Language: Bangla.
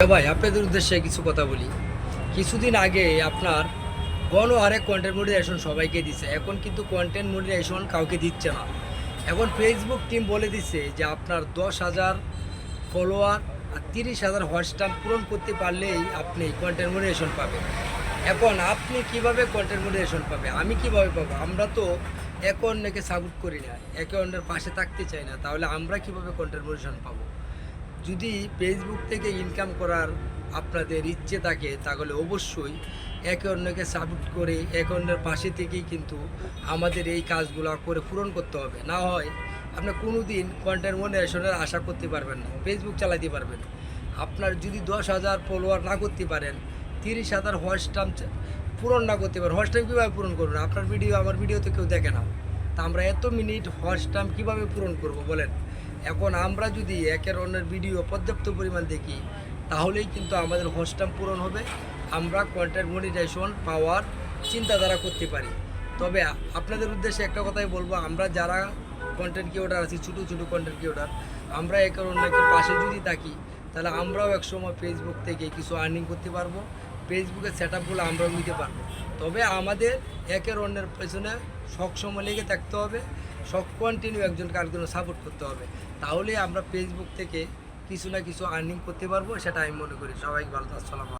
ভাই আপনাদের উদ্দেশ্যে কিছু কথা বলি। কিছুদিন আগে আপনার গণহারে কন্টেন্ট মনিটাইজেশন সবাইকে দিচ্ছে, এখন কিন্তু কন্টেন্ট মনিটাইজেশন কাউকে দিচ্ছে না। এখন ফেসবুক টিম বলে দিচ্ছে যে আপনার 10,000 ফলোয়ার আর 30,000 হোয়াটসঅ্যাপ পূরণ করতে পারলেই আপনি কন্টেন্ট মনিটাইজেশন পাবেন। এখন আপনি কিভাবে কন্টেন্ট মনিটাইজেশন পাবে, আমি কিভাবে পাবো? আমরা তো একে অন্যকে সাপোর্ট করি না, একে অন্যের পাশে থাকতে চাই না, তাহলে আমরা কিভাবে কন্টেন্ট মনিটাইজেশন পাবো? যদি ফেসবুক থেকে ইনকাম করার আপনাদের ইচ্ছে থাকে তাহলে অবশ্যই একে অন্যকে সাপোর্ট করে একে অন্যের পাশে থেকেই কিন্তু আমাদের এই কাজগুলো করে পূরণ করতে হবে। না হয় আপনি কোনো দিন কন্টেন্ট মনিটাইজেশনের আশা করতে পারবেন না, ফেসবুক চালাতে পারবেন। আপনার যদি 10,000 ফলোয়ার না করতে পারেন, 30,000 হোয়াটসঅ্যাপ পূরণ না করতে পারেন, হোয়াটসঅ্যাপ কীভাবে পূরণ করবেন? আপনার ভিডিও আমার ভিডিও তো কেউ দেখে না, তা আমরা এত মিনিট হোয়াটসঅ্যাপ কীভাবে পূরণ করব বলেন? এখন আমরা যদি একের অন্যের ভিডিও পর্যাপ্ত পরিমাণ দেখি তাহলেই কিন্তু আমাদের হোস্টাম পূরণ হবে, আমরা কন্টেন্ট মনিটাইজেশন পাওয়ার চিন্তাধারা করতে পারি। তবে আপনাদের উদ্দেশ্যে একটা কথাই বলবো, আমরা যারা কন্টেন্ট ক্রিয়েটর আছি, ছোটো ছোটো কন্টেন্ট ক্রিয়েটর, আমরা একের অন্যকে পাশে যদি থাকি তাহলে আমরাও একসময় ফেসবুক থেকে কিছু আর্নিং করতে পারবো, ফেসবুকের সেট আপগুলো আমরাও নিতে পারবো। তবে আমাদের একের অন্যের পেছনে সবসময় লেগে থাকতে হবে, সব কন্টিনিউ একজনকে আরেকজনকে সাপোর্ট করতে হবে, তাহলে আমরা ফেসবুক থেকে কিছু না কিছু আর্নিং করতে পারবো, সেটা আমি মনে করি। সবাই ভালো, আসসালাম।